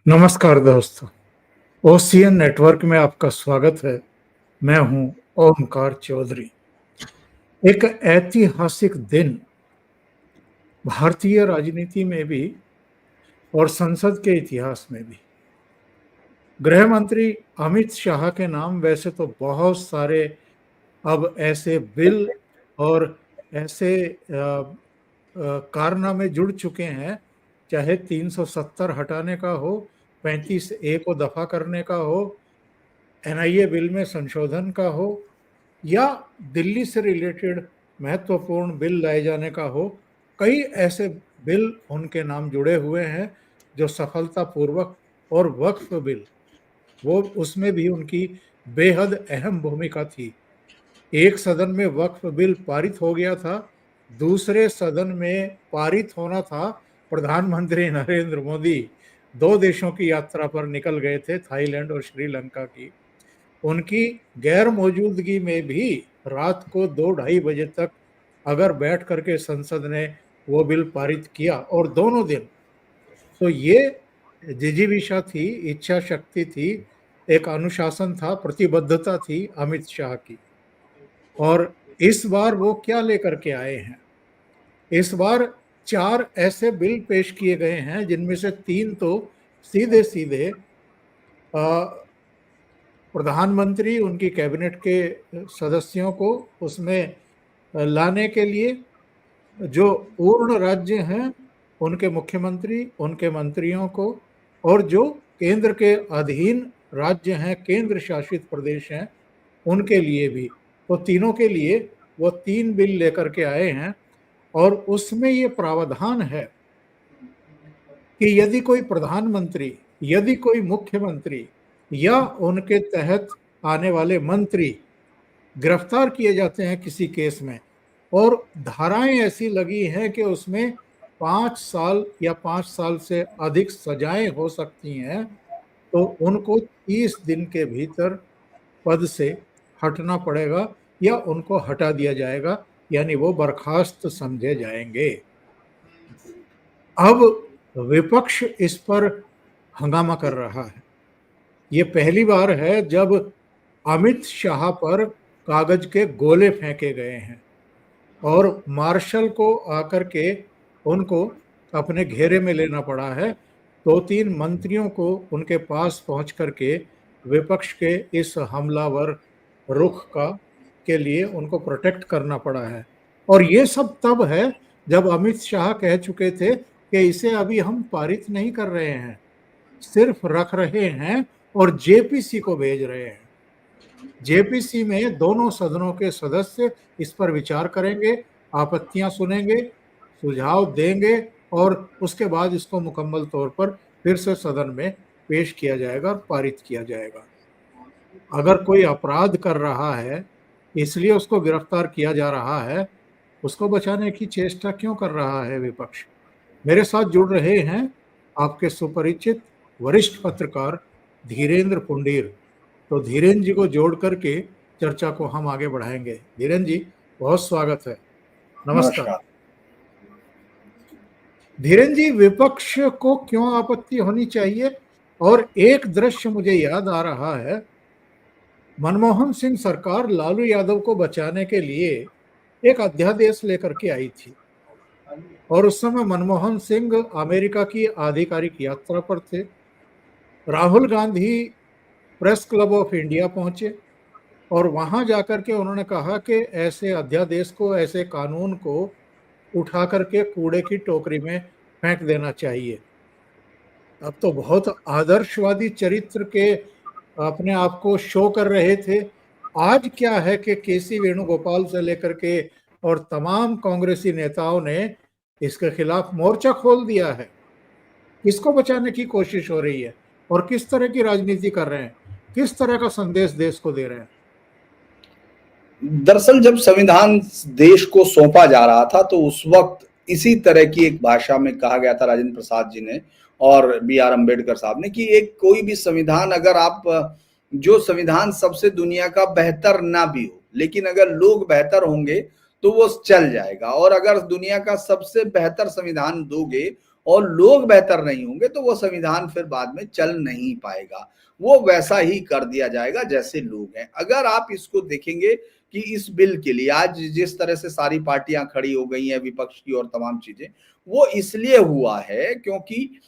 नमस्कार दोस्तों। OCN network में आपका स्वागत है। मैं हूं ओमकार चौधरी। एक ऐतिहासिक दिन भारतीय राजनीति में भी और संसद के इतिहास में भी। गृह मंत्री अमित शाह के नाम वैसे तो बहुत सारे अब ऐसे बिल और ऐसे कारनामे जुड़ चुके हैं, चाहे 370 हटाने का हो, 35A को दफा करने का हो, एनआईए बिल में संशोधन का हो, या दिल्ली से रिलेटेड महत्वपूर्ण बिल लाए जाने का हो। कई ऐसे बिल उनके नाम जुड़े हुए हैं जो सफलतापूर्वक, और वक्फ बिल वो उसमें भी उनकी बेहद अहम भूमिका थी। एक सदन में वक्फ बिल पारित हो गया था, दूसरे सदन में पारित होना था। प्रधानमंत्री नरेंद्र मोदी 2 देशों की यात्रा पर निकल गए थे, थाईलैंड और श्रीलंका की। उनकी गैर मौजूदगी में भी रात को 2-2:30 बजे तक अगर बैठ करके संसद ने वो बिल पारित किया, और दोनों दिन, तो ये जिजीविषा थी, इच्छा शक्ति थी, एक अनुशासन था, प्रतिबद्धता थी अमित शाह की। और इस बार वो क्या लेकर के आए हैं? इस बार 4 ऐसे बिल पेश किए गए हैं जिनमें से 3 तो सीधे सीधे प्रधानमंत्री उनकी कैबिनेट के सदस्यों को उसमें लाने के लिए, जो पूर्ण राज्य हैं उनके मुख्यमंत्री, उनके मंत्रियों को, और जो केंद्र के अधीन राज्य हैं, केंद्र शासित प्रदेश हैं, उनके लिए भी। तो तीनों के लिए वो 3 बिल लेकर के आए हैं। और उसमें ये प्रावधान है कि यदि कोई प्रधानमंत्री, यदि कोई मुख्यमंत्री या उनके तहत आने वाले मंत्री गिरफ्तार किए जाते हैं किसी केस में, और धाराएं ऐसी लगी हैं कि उसमें 5 साल या 5 साल से अधिक सजाएं हो सकती हैं, तो उनको 30 दिन के भीतर पद से हटना पड़ेगा या उनको हटा दिया जाएगा, यानी वो बर्खास्त समझे जाएंगे। अब विपक्ष इस पर हंगामा कर रहा है। ये पहली बार है जब अमित शाह पर कागज के गोले फेंके गए हैं और मार्शल को आकर के उनको अपने घेरे में लेना पड़ा है। 2-3 मंत्रियों को उनके पास पहुंच करके विपक्ष के इस हमलावर रुख का के लिए उनको प्रोटेक्ट करना पड़ा है। और ये सब तब है जब अमित शाह कह चुके थे कि इसे अभी हम पारित नहीं कर रहे हैं, सिर्फ रख रहे हैं और जेपीसी को भेज रहे हैं। जेपीसी में दोनों सदनों के सदस्य इस पर विचार करेंगे, आपत्तियां सुनेंगे, सुझाव देंगे, और उसके बाद इसको मुकम्मल तौर पर फिर से सदन में पेश किया जाएगा और पारित किया जाएगा। अगर कोई अपराध कर रहा है इसलिए उसको गिरफ्तार किया जा रहा है, उसको बचाने की चेष्टा क्यों कर रहा है विपक्ष? मेरे साथ जुड़ रहे हैं आपके सुपरिचित वरिष्ठ पत्रकार धीरेन्द्र पुंडीर। तो धीरेन्द्र जी को जोड़ करके चर्चा को हम आगे बढ़ाएंगे। धीरेन्द्र जी, बहुत स्वागत है। नमस्कार। धीरेन्द्र जी, विपक्ष को क्यों आपत्ति होनी चाहिए? और एक दृश्य मुझे याद आ रहा है, मनमोहन सिंह सरकार लालू यादव को बचाने के लिए एक अध्यादेश लेकर के आई थी, और उस समय मनमोहन सिंह अमेरिका की आधिकारिक यात्रा पर थे। Rahul Gandhi press club of India पहुंचे और वहां जाकर के उन्होंने कहा कि ऐसे अध्यादेश को, ऐसे कानून को उठा करके कूड़े की टोकरी में फेंक देना चाहिए। अब तो बहुत आदर्शवादी चरित्र के अपने आप को शो कर रहे थे। आज क्या है कि केसी वेणुगोपाल से लेकर के और तमाम कांग्रेसी नेताओं ने इसके खिलाफ मोर्चा खोल दिया है। किसको बचाने की कोशिश हो रही है और किस तरह की राजनीति कर रहे हैं, किस तरह का संदेश देश को दे रहे हैं? दरअसल जब संविधान देश को सौंपा जा रहा था तो उस वक्त इसी तरह की एक भाषा में कहा गया था राजेंद्र प्रसाद जी ने और बी.आर. अम्बेडकर साहब ने कि एक कोई भी संविधान, अगर आप जो संविधान सबसे दुनिया का बेहतर ना भी हो, लेकिन अगर लोग बेहतर होंगे तो वो चल जाएगा, और अगर दुनिया का सबसे बेहतर संविधान दोगे और लोग बेहतर नहीं होंगे तो वो संविधान फिर बाद में चल नहीं पाएगा, वो वैसा ही कर दिया जाएगा जैसे लोग हैं। अगर आप इसको देखेंगे कि इस बिल के लिए आज जिस तरह से सारी पार्टियां खड़ी हो गई हैं, विपक्ष की और तमाम चीजें, वो इसलिए हुआ है क्योंकि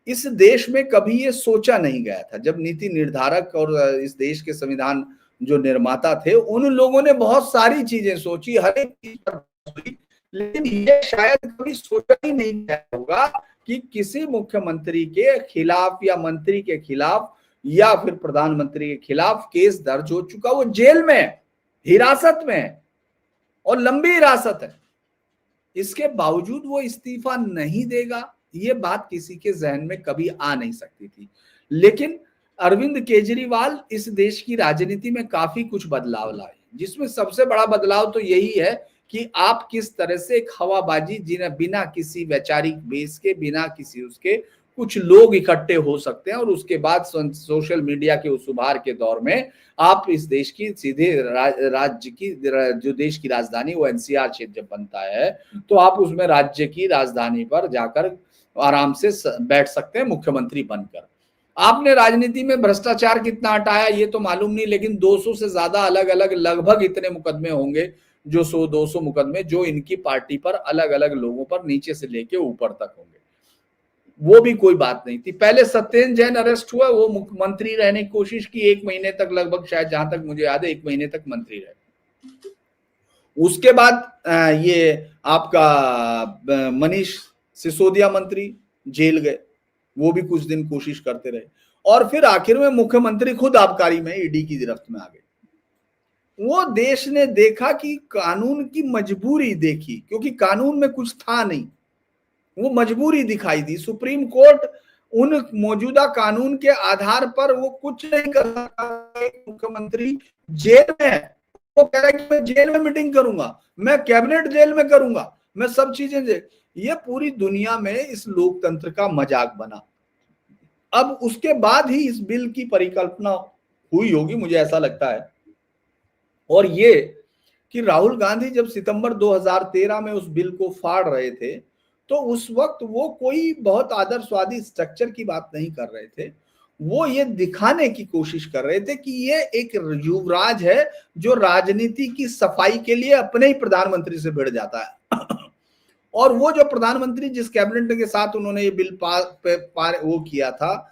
इस देश में कभी ये सोचा नहीं गया था। जब नीति निर्धारक और इस देश के संविधान जो निर्माता थे, उन लोगों ने बहुत सारी चीजें सोची, हर एक चीज पर सोची, लेकिन ये शायद कभी सोचा ही नहीं गया होगा कि किसी मुख्यमंत्री के खिलाफ या मंत्री के खिलाफ या फिर प्रधानमंत्री के खिलाफ केस दर्ज हो चुका, वो जेल में हिरासत में है और लंबी हिरासत है, इसके बावजूद वो इस्तीफा नहीं देगा, ये बात किसी के जहन में कभी आ नहीं सकती थी। लेकिन अरविंद केजरीवाल इस देश की राजनीति में काफी कुछ बदलाव लाए, जिसमें सबसे बड़ा बदलाव तो यही है कि आप किस तरह से एक हवाबाजी, जिन्हें बिना किसी वैचारिक बेस के, बिना किसी उसके, कुछ लोग इकट्ठे हो सकते हैं और उसके बाद सोशल मीडिया के उस उभार के दौर में आप इस देश की सीधे राज्य की जो देश की राजधानी वो एनसीआर क्षेत्र जब बनता है तो आप उसमें राज्य की राजधानी पर जाकर आराम से बैठ सकते हैं मुख्यमंत्री बनकर। आपने राजनीति में भ्रष्टाचार कितना हटाया ये तो मालूम नहीं, लेकिन 200 से ज्यादा अलग अलग लगभग इतने मुकदमे होंगे, जो 100-200 मुकदमे जो इनकी पार्टी पर अलग अलग लोगों पर नीचे से लेके ऊपर तक होंगे, वो भी कोई बात नहीं थी। पहले सत्येंद्र जैन अरेस्ट हुआ, वो मुख्यमंत्री रहने की कोशिश की 1 महीने तक, लगभग शायद जहां तक मुझे याद है 1 महीने तक मंत्री रहे। उसके बाद ये आपका मनीष सिसोदिया मंत्री जेल गए, वो भी कुछ दिन कोशिश करते रहे और फिर आखिर में मुख्यमंत्री खुद आबकारी में ईडी की गिरफ्त में आ गए। वो देश ने देखा कि कानून की मजबूरी देखी, क्योंकि कानून में कुछ था नहीं, वो मजबूरी दिखाई दी। सुप्रीम कोर्ट उन मौजूदा कानून के आधार पर वो कुछ नहीं कर सकता। मुख्यमंत्री जेल में है, वो कह रहा है कि मैं जेल में मीटिंग करूंगा, मैं कैबिनेट जेल में करूंगा, मैं सब चीजें दे। ये पूरी दुनिया में इस लोकतंत्र का मजाक बना। अब उसके बाद ही इस बिल की परिकल्पना हुई होगी, मुझे ऐसा लगता है। और ये कि राहुल गांधी जब सितंबर 2013 में उस बिल को फाड़ रहे थे तो उस वक्त वो कोई बहुत आदर्शवादी स्ट्रक्चर की बात नहीं कर रहे थे, वो ये दिखाने की कोशिश कर रहे थे कि ये एक युवराज है जो राजनीति की सफाई के लिए अपने ही प्रधानमंत्री से भिड़ जाता है। और वो जो प्रधानमंत्री जिस कैबिनेट के साथ उन्होंने ये बिल वो किया था,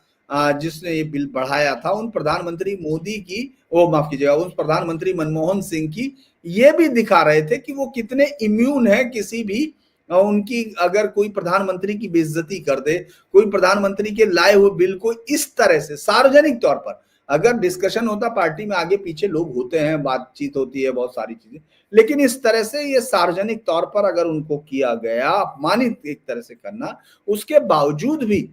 जिसने ये बिल बढ़ाया था, उन प्रधानमंत्री मोदी की, वो माफ कीजिएगा, उन प्रधानमंत्री मनमोहन सिंह की, ये भी दिखा रहे थे कि वो कितने इम्यून है किसी भी उनकी, अगर कोई प्रधानमंत्री की बेइज्जती कर दे, कोई प्रधानमंत्री के लाए हुए बिल को इस तरह से सार्वजनिक तौर पर, अगर डिस्कशन होता पार्टी में आगे पीछे लोग होते हैं, बातचीत होती है, बहुत सारी चीजें, लेकिन इस तरह से ये सार्वजनिक तौर पर अगर उनको किया गया, अपमानित एक तरह से करना, उसके बावजूद भी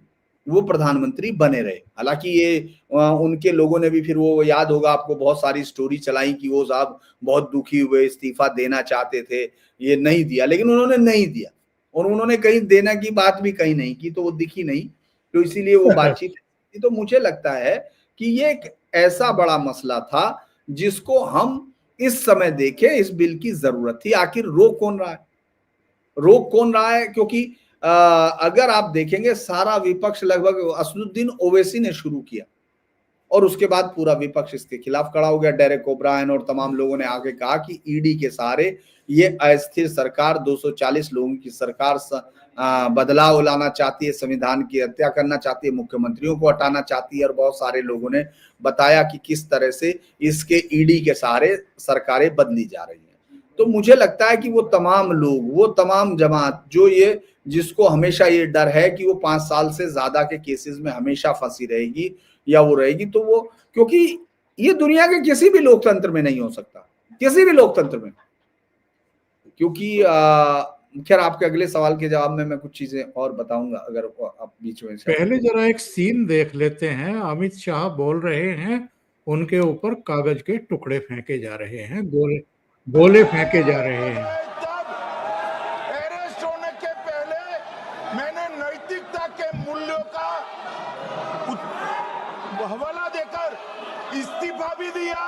वो प्रधानमंत्री बने रहे। हालांकि ये उनके लोगों ने भी फिर वो याद होगा आपको, बहुत सारी स्टोरी चलाई कि वो साहब बहुत दुखी हुए, इस्तीफा देना चाहते थे, ये नहीं दिया, लेकिन उन्होंने नहीं दिया और उन्होंने कहीं देने की बात भी कहीं नहीं की, तो वो दिखी नहीं, तो इसीलिए वो बातचीत। तो मुझे लगता है कि ये एक ऐसा बड़ा मसला था जिसको हम इस समय देखें, इस बिल की जरूरत थी। आखिर रोक कौन रहा है, रोक कौन रहा है? क्योंकि अगर आप देखेंगे सारा विपक्ष, लगभग असदुद्दीन ओवैसी ने शुरू किया और उसके बाद पूरा विपक्ष इसके खिलाफ खड़ा हो गया। डेरेक ओब्रायन और तमाम लोगों ने आगे कहा कि ईडी के सहारे ये अस्थिर सरकार, 240 लोगों की सरकार बदलाव लाना चाहती है, संविधान की हत्या करना चाहती है, मुख्यमंत्रियों को हटाना चाहती है, और बहुत सारे लोगों ने बताया कि किस तरह से इसके ईडी के सहारे सरकारें बदली जा रही हैं। तो मुझे लगता है कि वो तमाम लोग, वो तमाम जमात जो ये, जिसको हमेशा ये डर है कि वो 5 साल से ज्यादा के केसेस में हमेशा फंसी रहेगी या वो रहेगी, तो वो, क्योंकि ये दुनिया के किसी भी लोकतंत्र में नहीं हो सकता, किसी भी लोकतंत्र में। क्योंकि खैर आपके अगले सवाल के जवाब में मैं कुछ चीजें और बताऊंगा, अगर आप बीच में। पहले जरा एक सीन देख लेते हैं। अमित शाह बोल रहे हैं, उनके ऊपर कागज के टुकड़े फेंके जा रहे हैं, गोले फेंके जा रहे हैं। अरेस्ट होने के पहले मैंने नैतिकता के मूल्यों का हवाला देकर इस्तीफा भी दिया,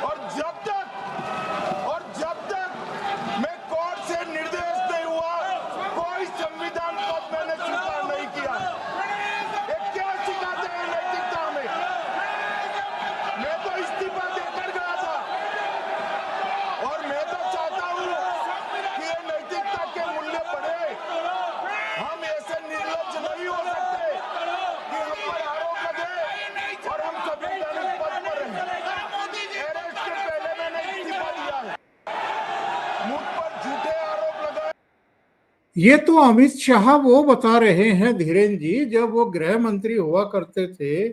और जब तक मैं कोर्ट से निर्देश नहीं हुआ, कोई संविधान पद मैंने स्वीकार नहीं ये तो अमित शाह वो बता रहे हैं धीरेन्द्र जी, जब वो गृह मंत्री हुआ करते थे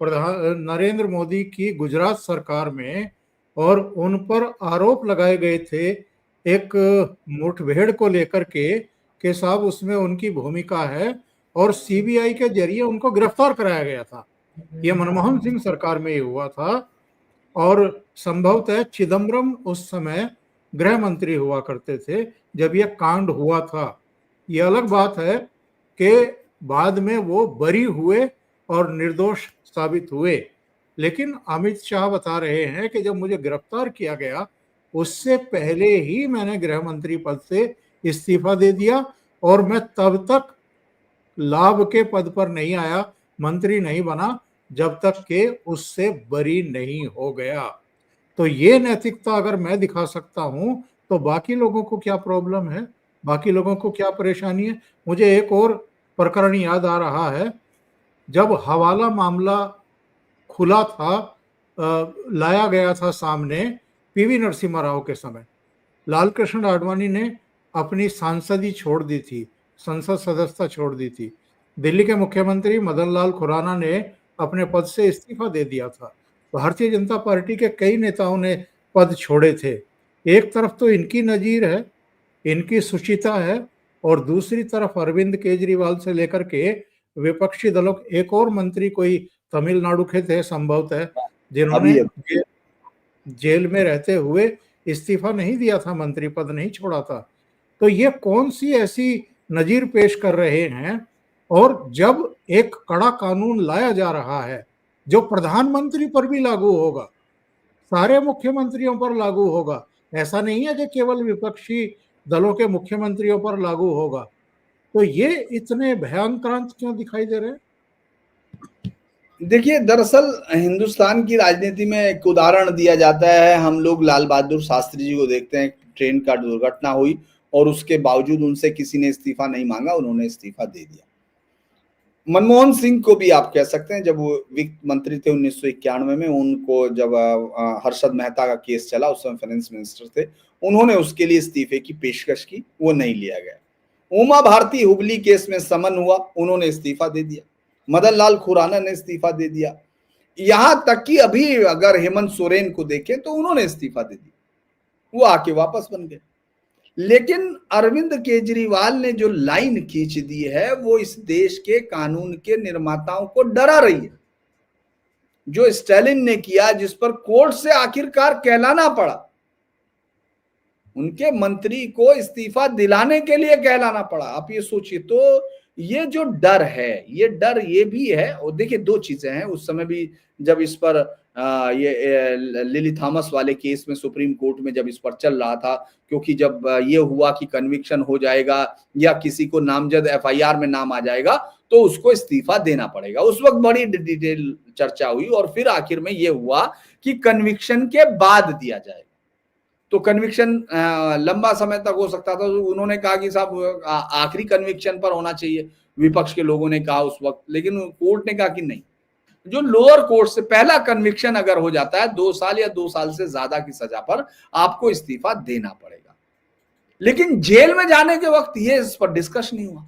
प्रधान नरेंद्र मोदी की गुजरात सरकार में, और उन पर आरोप लगाए गए थे एक मुठभेड़ को लेकर के साहब उसमें उनकी भूमिका है, और सीबीआई के जरिए उनको गिरफ्तार कराया गया था। ये मनमोहन सिंह सरकार में ही हुआ था, और संभवतः चिदम्बरम उस समय गृह मंत्री हुआ करते थे जब यह कांड हुआ था। ये अलग बात है कि बाद में वो बरी हुए और निर्दोष साबित हुए, लेकिन अमित शाह बता रहे हैं कि जब मुझे गिरफ्तार किया गया उससे पहले ही मैंने गृह मंत्री पद से इस्तीफा दे दिया, और मैं तब तक लाभ के पद पर नहीं आया, मंत्री नहीं बना, जब तक कि उससे बरी नहीं हो गया। तो ये नैतिकता अगर मैं दिखा सकता हूं तो बाकी लोगों को क्या प्रॉब्लम है, बाकी लोगों को क्या परेशानी है। मुझे एक और प्रकरण याद आ रहा है, जब हवाला मामला खुला था, लाया गया था सामने पीवी नरसिम्हा राव के समय, लाल कृष्ण आडवाणी ने अपनी सांसदी छोड़ दी थी, संसद सदस्यता छोड़ दी थी। दिल्ली के मुख्यमंत्री मदन लाल खुराना ने अपने पद से इस्तीफा दे दिया था। भारतीय जनता पार्टी के कई नेताओं ने पद छोड़े थे। एक तरफ तो इनकी नजीर है, इनकी सुचिता है, और दूसरी तरफ अरविंद केजरीवाल से लेकर के विपक्षी दलों के एक और मंत्री कोई तमिलनाडु के थे संभवतः, जिन्होंने अभी जेल में रहते हुए इस्तीफा नहीं दिया था, मंत्री पद नहीं छोड़ा था। तो ये कौन सी ऐसी नजीर पेश कर रहे हैं, और जब एक कड़ा कानून लाया जा रहा है जो प्रधानमंत्री पर भी लागू होगा, सारे मुख्यमंत्रियों पर लागू होगा, ऐसा नहीं है कि केवल विपक्षी दलों के मुख्यमंत्रियों पर लागू होगा, तो ये इतने भयांक्रांत क्यों दिखाई दे रहे हैं? देखिए, दरअसल हिंदुस्तान की राजनीति में एक उदाहरण दिया जाता है। हम लोग लाल बहादुर शास्त्री जी को देखते हैं, ट्रेन का दुर्घटना हुई और उसके बावजूद उनसे किसी ने इस्तीफा नहीं मांगा, उन्होंने इस्तीफा दे दिया। मनमोहन सिंह को भी आप कह सकते हैं, जब वो वित्त मंत्री थे 1991 में, उनको जब हर्षद मेहता का केस चला, उस समय फाइनेंस मिनिस्टर थे, उन्होंने उसके लिए इस्तीफे की पेशकश की, वो नहीं लिया गया। उमा भारती हुबली केस में समन हुआ, उन्होंने इस्तीफा दे दिया। मदन लाल खुराना ने इस्तीफा दे दिया। यहां तक कि अभी अगर हेमंत सोरेन को देखें तो उन्होंने इस्तीफा दे दिया, वो आके वापस बन गए। लेकिन अरविंद केजरीवाल ने जो लाइन खींच दी है वो इस देश के कानून के निर्माताओं को डरा रही है। जो स्टालिन ने किया, जिस पर कोर्ट से आखिरकार कहलाना पड़ा, उनके मंत्री को इस्तीफा दिलाने के लिए कहलाना पड़ा। आप ये सोचिए, तो ये जो डर है, ये डर ये भी है। और देखिए, दो चीजें हैं। उस समय भी जब इस पर ये लिली थॉमस वाले केस में सुप्रीम कोर्ट में जब इस पर चल रहा था, क्योंकि जब ये हुआ कि कन्विक्शन हो जाएगा या किसी को नामजद एफआईआर में नाम आ जाएगा तो उसको इस्तीफा देना पड़ेगा। उस वक्त बड़ी डिटेल चर्चा हुई और फिर आखिर में ये हुआ कि कन्विक्शन के बाद दिया जाएगा। तो कन्विक्शन लंबा समय तक हो सकता था। तो उन्होंने कहा कि साहब आखिरी कन्विक्शन पर होना चाहिए, विपक्ष के लोगों ने कहा उस वक्त। लेकिन कोर्ट ने कहा कि नहीं, जो लोअर कोर्ट से पहला कन्विक्शन अगर हो जाता है 2 साल या 2 साल से ज्यादा की सजा पर, आपको इस्तीफा देना पड़ेगा। लेकिन जेल में जाने के वक्त ये इस पर डिस्कस नहीं हुआ,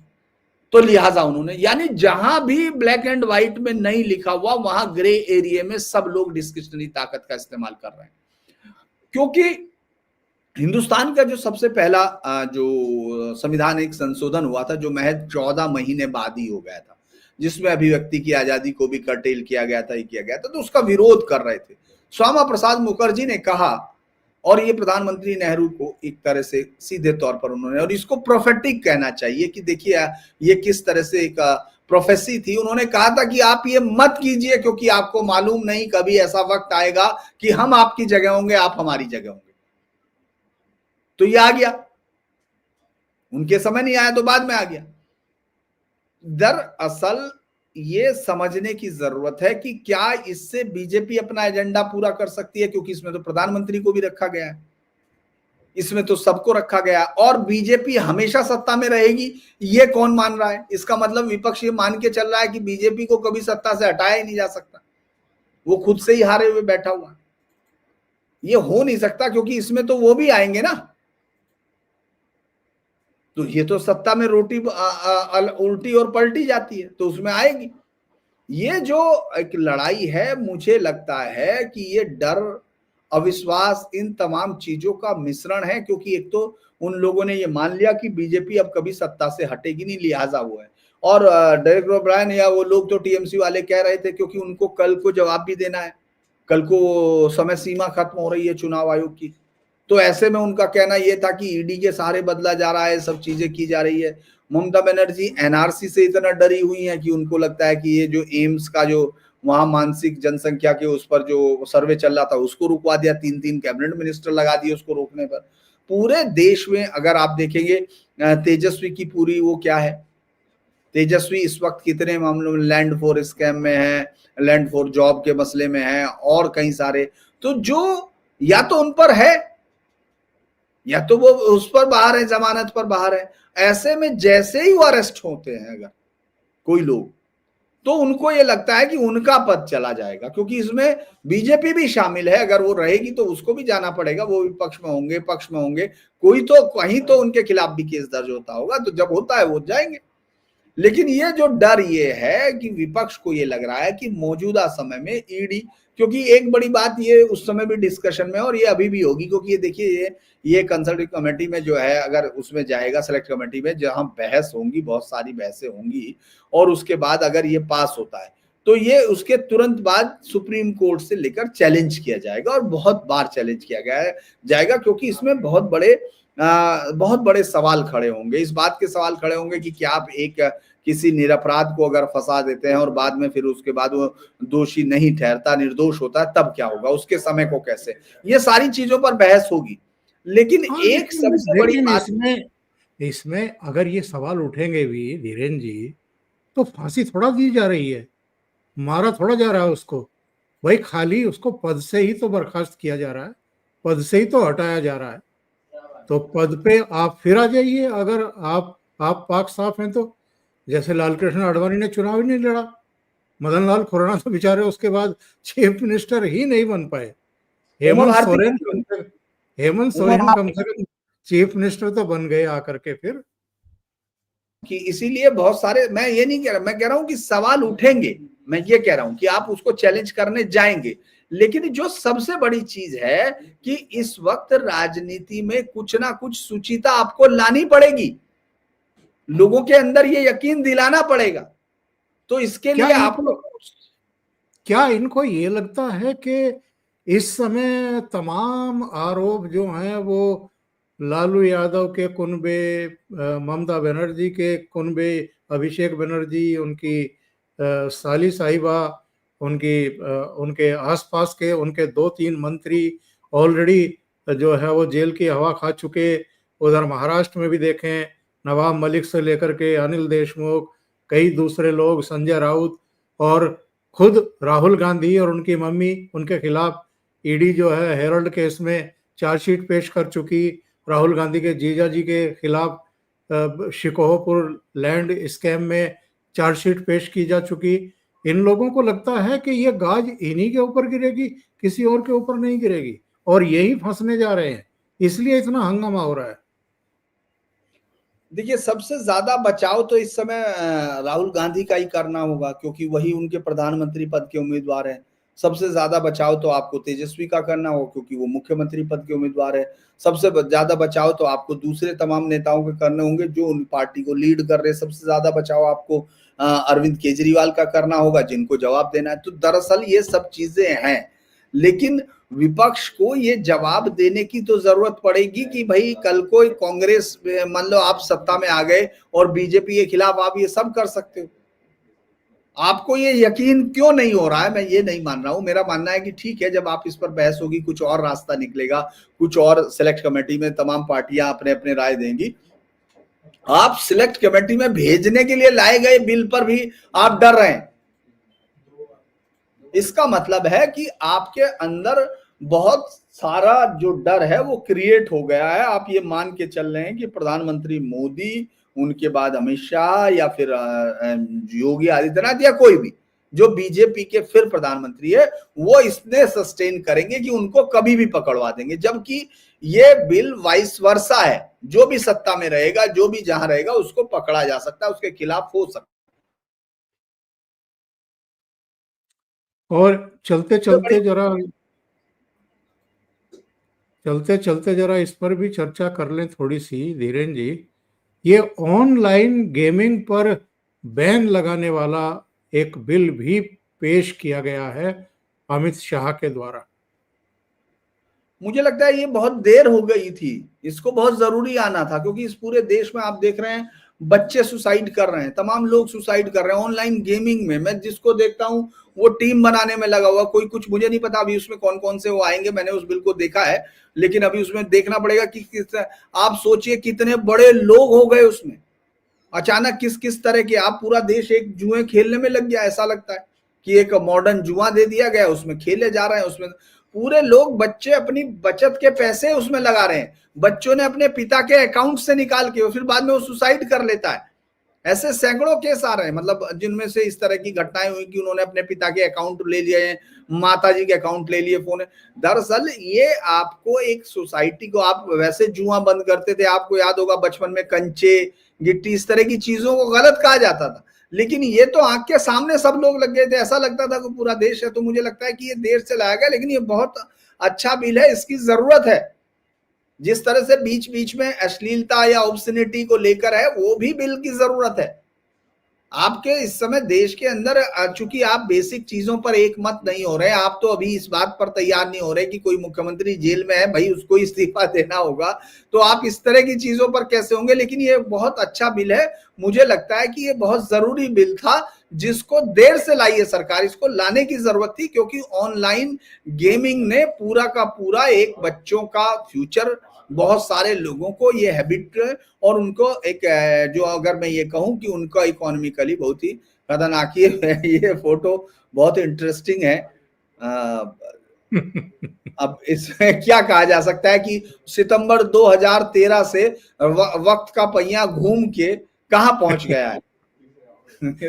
तो लिहाजा उन्होंने, यानी जहां भी ब्लैक एंड व्हाइट में नहीं लिखा हुआ, वहां ग्रे एरिया में सब लोग डिस्क्रिशनरी ताकत का इस्तेमाल कर रहे हैं। क्योंकि हिंदुस्तान का जो सबसे पहला जो संविधानिक संशोधन हुआ था, जो महज 14 महीने बाद ही हो गया था, जिसमें अभिव्यक्ति की आजादी को भी कर्टेल किया गया था, तो उसका विरोध कर रहे थे। श्यामा प्रसाद मुखर्जी ने कहा, और ये प्रधानमंत्री नेहरू को एक तरह से सीधे तौर पर उन्होंने, और इसको प्रोफेटिक कहना चाहिए कि देखिए ये किस तरह से एक प्रोफेसी थी। उन्होंने कहा था कि आप ये मत कीजिए, क्योंकि आपको मालूम नहीं कभी ऐसा वक्त आएगा कि हम आपकी जगह होंगे, आप हमारी जगह होंगे। तो ये आ गया, उनके समय नहीं आया तो बाद में आ गया। दरअसल ये समझने की जरूरत है कि क्या इससे बीजेपी अपना एजेंडा पूरा कर सकती है, क्योंकि इसमें तो प्रधानमंत्री को भी रखा गया है, इसमें तो सबको रखा गया है। और बीजेपी हमेशा सत्ता में रहेगी, ये कौन मान रहा है? इसका मतलब विपक्ष ये मान के चल रहा है कि बीजेपी को कभी सत्ता से हटाया ही नहीं जा सकता, वो खुद से ही हारे हुए बैठा हुआ है। ये हो नहीं सकता, क्योंकि इसमें तो वो भी आएंगे ना, तो ये तो सत्ता में रोटी उल्टी और पलटी जाती है, तो उसमें आएगी। ये जो एक लड़ाई है, मुझे लगता है कि ये डर, अविश्वास, इन तमाम चीजों का मिश्रण है, क्योंकि एक तो उन लोगों ने ये मान लिया कि बीजेपी अब कभी सत्ता से हटेगी नहीं, लिहाजा वो है। और डेरेक ओब्रायन या वो लोग तो टीएमसी वाले कह रहे थे, क्योंकि उनको कल को जवाब भी देना है, कल को समय सीमा खत्म हो रही है चुनाव आयोग की, तो ऐसे में उनका कहना यह था कि ईडी के सहारे बदला जा रहा है, सब चीजें की जा रही है। ममता बनर्जी एनआरसी से इतना डरी हुई है कि उनको लगता है कि ये जो एम्स का जो वहां मानसिक जनसंख्या के उस पर जो सर्वे चल रहा था उसको रुकवा दिया, 3-3 कैबिनेट मिनिस्टर लगा दिए उसको रोकने पर। पूरे देश में अगर आप देखेंगे, तेजस्वी की पूरी वो क्या है, तेजस्वी इस वक्त कितने मामलों में लैंड फॉर स्कैम में है, लैंड फॉर जॉब के मसले में है, और कई सारे, तो जो या तो उन पर है या तो वो उस पर बाहर है, जमानत पर बाहर है। ऐसे में जैसे ही वो अरेस्ट होते हैं अगर कोई लोग, तो उनको ये लगता है कि उनका पद चला जाएगा, क्योंकि इसमें बीजेपी भी शामिल है। अगर वो रहेगी तो उसको भी जाना पड़ेगा, वो भी पक्ष में होंगे, पक्ष में होंगे, कोई तो कहीं तो उनके खिलाफ भी केस दर्ज होता होगा, तो जब होता है वो जाएंगे। लेकिन ये जो डर ये है कि विपक्ष को ये लग रहा है कि मौजूदा समय में ईडी, क्योंकि एक बड़ी बात ये उस समय भी डिस्कशन में, और ये अभी भी होगी, क्योंकि ये देखिए ये कंसल्टिव कमेटी में जो है, अगर उसमें जाएगा सेलेक्ट कमेटी में, जहां बहस होंगी, बहुत सारी बहसें होंगी, और उसके बाद अगर ये पास होता है तो ये उसके तुरंत बाद सुप्रीम कोर्ट से लेकर चैलेंज किया जाएगा, और बहुत बार चैलेंज किया गया जाएगा, क्योंकि इसमें बहुत बड़े सवाल खड़े होंगे। इस बात के सवाल खड़े होंगे कि क्या आप एक किसी निरपराध को अगर फंसा देते हैं और बाद में फिर उसके बाद वो दोषी नहीं ठहरता, निर्दोष होता है, तब क्या होगा, उसके समय को कैसे, ये सारी चीजों पर बहस होगी। लेकिन हाँ, एक सबसे बड़ी लेकिन बात, इसमें अगर ये सवाल उठेंगे भी धीरेन्द्र जी, तो फांसी थोड़ा दी जा रही है, मारा थोड़ा जा रहा है उसको। भाई खाली उसको पद से ही तो बर्खास्त किया जा रहा है, पद से ही तो हटाया जा रहा है। तो पद पे आप फिर आ जाइए, अगर आप पाक साफ हैं तो। जैसे लालकृष्ण आडवाणी ने चुनाव ही नहीं लड़ा, मदन लाल खुराना तो बेचारे उसके बाद चीफ मिनिस्टर ही नहीं बन पाए। उमा हेमंत भारती सोरेन कम से कम चीफ मिनिस्टर तो बन गए आकर के फिर। कि इसीलिए बहुत सारे, मैं ये नहीं कह रहा, मैं कह रहा हूं कि सवाल उठेंगे, मैं ये कह रहा हूं कि आप उसको चैलेंज करने जाएंगे। लेकिन जो सबसे बड़ी चीज है कि इस वक्त राजनीति में कुछ ना कुछ शुचिता आपको लानी पड़ेगी, लोगों के अंदर ये यकीन दिलाना पड़ेगा। तो इसके लिए आपको, क्या इनको ये लगता है कि इस समय तमाम आरोप जो हैं वो लालू यादव के कुनबे, ममता बनर्जी के कुनबे, अभिषेक बनर्जी, उनकी साली साहिबा, उनके आसपास के उनके 2-3 मंत्री ऑलरेडी जो है वो जेल की हवा खा चुके। उधर महाराष्ट्र में भी देखें, नवाब मलिक से लेकर के अनिल देशमुख, कई दूसरे लोग, संजय राउत, और खुद राहुल गांधी और उनकी मम्मी, उनके खिलाफ ईडी जो है हेरल्ड केस में चार्जशीट पेश कर चुकी। राहुल गांधी के जीजा जी के खिलाफ शिकोहपुर लैंड स्कैम में चार्जशीट पेश की जा चुकी। इन लोगों को लगता है कि ये गाज इन्हीं के ऊपर गिरेगी, किसी और के ऊपर नहीं गिरेगी, और यही फंसने जा रहे हैं, इसलिए इतना हंगामा हो रहा है। देखिए सबसे ज्यादा बचाव तो इस समय राहुल गांधी का ही करना होगा, क्योंकि वही उनके प्रधानमंत्री पद के उम्मीदवार हैं। सबसे ज्यादा बचाव तो आपको तेजस्वी का करना होगा, क्योंकि वो मुख्यमंत्री पद के उम्मीदवार है। सबसे ज्यादा बचाव तो आपको दूसरे तमाम नेताओं के करने होंगे जो उन पार्टी को लीड कर रहे हैं। सबसे ज्यादा बचाव आपको अरविंद केजरीवाल का करना होगा, जिनको जवाब देना है। तो दरअसल ये सब चीजें हैं, लेकिन विपक्ष को ये जवाब देने की तो जरूरत पड़ेगी कि भाई कल को कांग्रेस, मान लो आप सत्ता में आ गए और बीजेपी के खिलाफ आप ये सब कर सकते हो। आपको ये यकीन क्यों नहीं हो रहा है, मैं ये नहीं मान रहा हूं। मेरा मानना है कि ठीक है, जब आप इस पर बहस होगी, कुछ और रास्ता निकलेगा, कुछ और सिलेक्ट कमेटी में तमाम पार्टियां अपने अपने राय देंगी। आप सिलेक्ट कमेटी में भेजने के लिए लाए गए बिल पर भी आप डर रहे हैं, इसका मतलब है कि आपके अंदर बहुत सारा जो डर है वो क्रिएट हो गया है। आप ये मान के चल रहे हैं कि प्रधानमंत्री मोदी, उनके बाद अमित शाह, या फिर योगी आदित्यनाथ, या कोई भी जो बीजेपी के फिर प्रधानमंत्री है, वो इसने सस्टेन करेंगे कि उनको कभी भी पकड़वा देंगे, जबकि ये बिल वाइस वर्सा है, जो भी सत्ता में रहेगा, जो भी जहां रहेगा, उसको पकड़ा जा सकता है, उसके खिलाफ हो सकता है। और चलते चलते जरा इस पर भी चर्चा कर लें थोड़ी सी, धीरेन जी। ये ऑनलाइन गेमिंग पर बैन लगाने वाला एक बिल भी पेश किया गया है अमित शाह के द्वारा। मुझे लगता है ये बहुत देर हो गई थी, इसको बहुत जरूरी आना था, क्योंकि इस पूरे देश में आप देख रहे हैं बच्चे सुसाइड कर रहे हैं, तमाम लोग सुसाइड कर रहे हैं ऑनलाइन गेमिंग में। मैं जिसको देखता हूं वो टीम बनाने में लगा हुआ, कोई कुछ, मुझे नहीं पता अभी उसमें कौन कौन से वो आएंगे, मैंने उस बिल को देखा है, लेकिन अभी उसमें देखना पड़ेगा कि आप सोचिए कितने बड़े लोग हो गए उसमें, अचानक किस किस तरह के, आप पूरा देश एक जुए खेलने में लग गया, ऐसा लगता है कि एक मॉडर्न जुआ दे दिया गया, उसमें खेले जा रहे हैं, उसमें पूरे लोग, बच्चे अपनी बचत के पैसे उसमें लगा रहे हैं, बच्चों ने अपने पिता के अकाउंट से निकाल के, फिर बाद में वो सुसाइड कर लेता है। ऐसे सैकड़ों केस आ रहे हैं, मतलब जिनमें से इस तरह की घटनाएं हुई कि उन्होंने अपने पिता के अकाउंट ले लिए, माता जी के अकाउंट ले लिए, फोन। दरअसल ये आपको एक सोसाइटी को, आप वैसे जुआ बंद करते थे, आपको याद होगा बचपन में कंचे, गिट्टी, इस तरह की चीजों को गलत कहा जाता था, लेकिन ये तो आंख के सामने सब लोग लग गए थे, ऐसा लगता था कि पूरा देश है। तो मुझे लगता है कि ये देर से लाया गया, लेकिन ये बहुत अच्छा बिल है, इसकी जरूरत है। जिस तरह से बीच बीच में अश्लीलता या ऑब्सनिटी को लेकर है, वो भी बिल की जरूरत है। आपके इस समय देश के अंदर, चूंकि आप बेसिक चीजों पर एक मत नहीं हो रहे, आप तो अभी इस बात पर तैयार नहीं हो रहे कि कोई मुख्यमंत्री जेल में है, भाई उसको इस्तीफा देना होगा, तो आप इस तरह की चीजों पर कैसे होंगे। लेकिन ये बहुत अच्छा बिल है, मुझे लगता है कि ये बहुत जरूरी बिल था, जिसको देर से लाई है सरकार, इसको लाने की जरूरत थी, क्योंकि ऑनलाइन गेमिंग ने पूरा का पूरा एक बच्चों का फ्यूचर, बहुत सारे लोगों को ये हैबिट, और उनको एक, जो अगर मैं ये कहूं कि उनका इकोनॉमिकली बहुत ही खतरनाक, ये फोटो बहुत इंटरेस्टिंग है। अब इसमें क्या कहा जा सकता है कि सितंबर 2013 से वक्त का पहिया घूम के कहां पहुंच गया है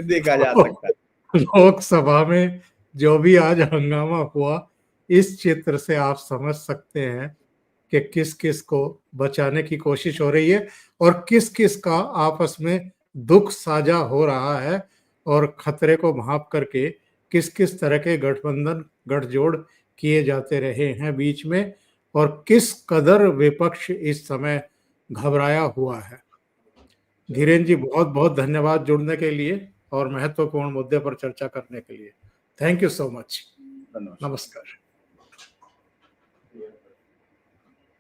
देखा जा सकता है। लोकसभा में जो भी आज हंगामा हुआ, इस चित्र से आप समझ सकते हैं कि किस किस को बचाने की कोशिश हो रही है और किस किस का आपस में दुख साझा हो रहा है, और खतरे को भांप करके किस किस तरह के गठबंधन, गठजोड़ किए जाते रहे हैं बीच में, और किस कदर विपक्ष इस समय घबराया हुआ है। धीरेन जी, बहुत बहुत धन्यवाद जुड़ने के लिए और महत्वपूर्ण मुद्दे पर चर्चा करने के लिए। Thank you so much. धन्यवाद। नमस्कार।